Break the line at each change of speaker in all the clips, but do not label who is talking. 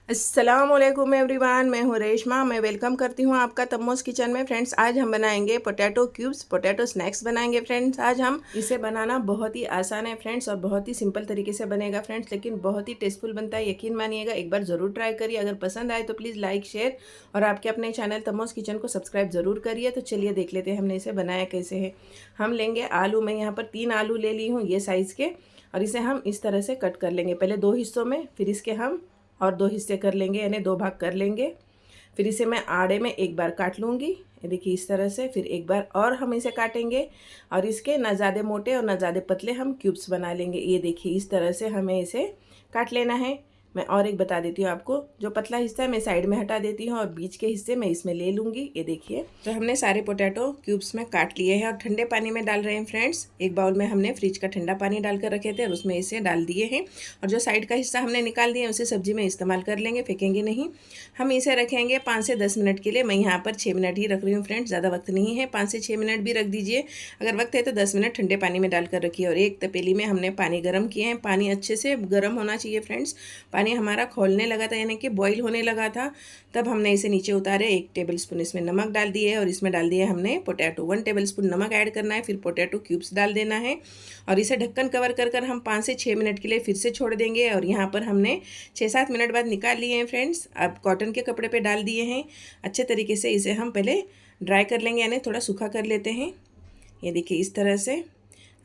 अस्सलामुअलैकुम एवरीवन, मैं हूँ रेशमा। मैं वेलकम करती हूँ आपका तम्मोस किचन में। फ्रेंड्स, आज हम बनाएंगे पोटैटो क्यूब्स, पोटैटो स्नैक्स बनाएंगे। फ्रेंड्स, आज हम इसे बनाना बहुत ही आसान है फ्रेंड्स, और बहुत ही सिंपल तरीके से बनेगा फ्रेंड्स, लेकिन बहुत ही टेस्टफुल बनता है। यकीन मानिएगा, एक बार ज़रूर ट्राई करिए। अगर पसंद आए तो प्लीज़ लाइक, शेयर और आपके अपने चैनल तम्मोस किचन को सब्सक्राइब ज़रूर करिए। तो चलिए देख लेते हैं हमने इसे बनाया कैसे है। हम लेंगे आलू। मैं यहाँ पर 3 आलू ले ली हूँ ये साइज़ के, और इसे हम इस तरह से कट कर लेंगे। पहले 2 हिस्सों में, फिर इसके हम और 2 हिस्से कर लेंगे, यानी 2 भाग कर लेंगे। फिर इसे मैं आड़े में एक बार काट लूँगी, ये देखिए इस तरह से। फिर एक बार और हम इसे काटेंगे, और इसके ना ज़्यादा मोटे और ना ज़्यादा पतले हम क्यूब्स बना लेंगे। ये देखिए इस तरह से हमें इसे काट लेना है। मैं और एक बता देती हूँ आपको, जो पतला हिस्सा है मैं साइड में हटा देती हूँ, और बीच के हिस्से मैं इसमें ले लूँगी। ये देखिए, तो हमने सारे पोटैटो क्यूब्स में काट लिए हैं, और ठंडे पानी में डाल रहे हैं फ्रेंड्स। एक बाउल में हमने फ्रिज का ठंडा पानी डाल कर रखे थे, और उसमें इसे डाल दिए हैं। और जो साइड का हिस्सा हमने निकाल दिया उसे सब्जी में इस्तेमाल कर लेंगे, फेंकेंगे नहीं। हम इसे रखेंगे 5 से 10 मिनट के लिए। मैं यहाँ पर 6 मिनट ही रख रही हूँ फ्रेंड्स, ज़्यादा वक्त नहीं है। 5 से 6 मिनट भी रख दीजिए। अगर वक्त है तो 10 मिनट ठंडे पानी में डालकर रखिए। और एक तपेली में हमने पानी गर्म किए हैं। पानी अच्छे से गर्म होना चाहिए फ्रेंड्स। पानी हमारा खौलने लगा था, यानी कि बॉईल होने लगा था, तब हमने इसे नीचे उतारे। 1 टेबलस्पून इसमें नमक डाल दिए, और इसमें डाल दिया हमने पोटैटो। 1 टेबलस्पून नमक ऐड करना है, फिर पोटैटो क्यूब्स डाल देना है, और इसे ढक्कन कवर कर कर हम 5 से 6 मिनट के लिए फिर से छोड़ देंगे। और यहाँ पर हमने 6-7 मिनट बाद निकाल लिए हैं फ्रेंड्स। अब कॉटन के कपड़े पे डाल दिए हैं। अच्छे तरीके से इसे हम पहले ड्राई कर लेंगे, यानी थोड़ा सूखा कर लेते हैं। ये देखिए इस तरह से।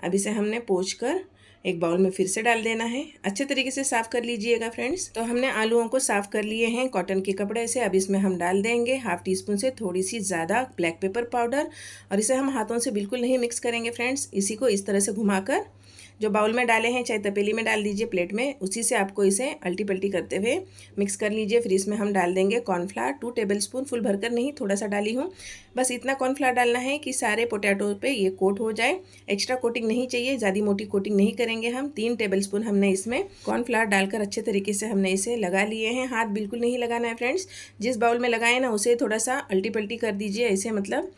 अब इसे हमने पोंछ कर एक बाउल में फिर से डाल देना है। अच्छे तरीके से साफ़ कर लीजिएगा फ्रेंड्स। तो हमने आलूओं को साफ़ कर लिए हैं कॉटन के कपड़े से। अब इसमें हम डाल देंगे 1/2 टीस्पून से थोड़ी सी ज़्यादा ब्लैक पेपर पाउडर, और इसे हम हाथों से बिल्कुल नहीं मिक्स करेंगे फ्रेंड्स। इसी को इस तरह से घुमाकर जो बाउल में डाले हैं, चाहे तपेली में डाल दीजिए, प्लेट में, उसी से आपको इसे अल्टी पल्टी करते हुए मिक्स कर लीजिए। फिर इसमें हम डाल देंगे कॉर्नफ्लावर 2 टेबलस्पून, फुल भरकर नहीं, थोड़ा सा डाली हूँ। बस इतना कॉर्नफ्लावर डालना है कि सारे पोटैटो पे ये कोट हो जाए। एक्स्ट्रा कोटिंग नहीं चाहिए, ज़्यादा मोटी कोटिंग नहीं करेंगे हम। 3 टेबलस्पून हमने इसमें कॉर्नफ्लावर डालकर अच्छे तरीके से हमने इसे लगा लिए हैं। हाथ बिल्कुल नहीं लगाना है फ्रेंड्स। जिस बाउल में लगाए ना उसे थोड़ा सा अल्टी पल्टी कर दीजिए, ऐसे मतलब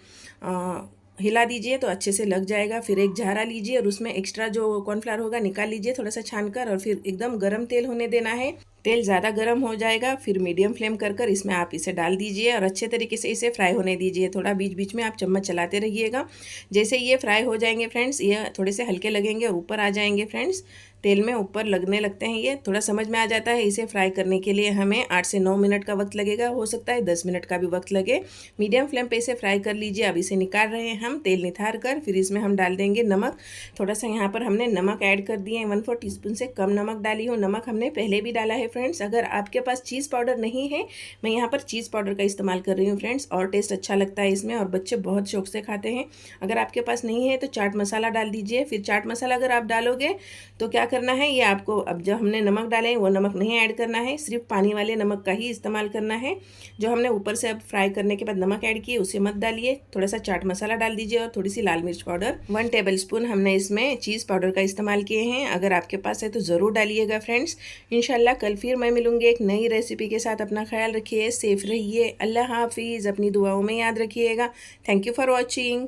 हिला दीजिए तो अच्छे से लग जाएगा। फिर एक झारा लीजिए, और उसमें एक्स्ट्रा जो कॉर्नफ्लावर होगा निकाल लीजिए थोड़ा सा छान कर, और फिर एकदम गरम तेल होने देना है। तेल ज़्यादा गर्म हो जाएगा, फिर मीडियम फ्लेम कर कर इसमें आप इसे डाल दीजिए, और अच्छे तरीके से इसे फ्राई होने दीजिए। थोड़ा बीच बीच में आप चम्मच चलाते रहिएगा। जैसे ये फ्राई हो जाएंगे फ्रेंड्स, ये थोड़े से हल्के लगेंगे और ऊपर आ जाएंगे फ्रेंड्स, तेल में ऊपर लगने लगते हैं। ये थोड़ा समझ में आ जाता है। इसे फ्राई करने के लिए हमें 8 से 9 मिनट का वक्त लगेगा, हो सकता है 10 मिनट का भी वक्त लगे। मीडियम फ्लेम पे इसे फ्राई कर लीजिए। अब इसे निकाल रहे हैं हम तेल निथार कर। फिर इसमें हम डाल देंगे नमक। थोड़ा सा यहाँ पर हमने नमक ऐड कर दिए हैं, 1/4 टीस्पून से कम नमक डाली हूँ। नमक हमने पहले भी डाला है फ्रेंड्स। अगर आपके पास चीज़ पाउडर नहीं है, मैं यहाँ पर चीज़ पाउडर का इस्तेमाल कर रही हूँ फ्रेंड्स, और टेस्ट अच्छा लगता है इसमें, और बच्चे बहुत शौक से खाते हैं। अगर आपके पास नहीं है तो चाट मसाला डाल दीजिए। फिर चाट मसाला अगर आप डालोगे तो क्या करना है, ये आपको, अब जब हमने नमक डाले हैं वो नमक नहीं ऐड करना है, सिर्फ पानी वाले नमक का ही इस्तेमाल करना है। जो हमने ऊपर से अब फ्राई करने के बाद नमक ऐड किए उसे मत डालिए। थोड़ा सा चाट मसाला डाल दीजिए, और थोड़ी सी लाल मिर्च पाउडर 1 टेबलस्पून हमने इसमें चीज़ पाउडर का इस्तेमाल किए हैं। अगर आपके पास है तो ज़रूर डालिएगा फ्रेंड्स। इंशाल्लाह कल फिर मैं मिलूँगी एक नई रेसिपी के साथ। अपना ख्याल रखिए, सेफ रहिए। अल्लाह हाफिज़। अपनी दुआओं में याद रखिएगा। Thank you for watching.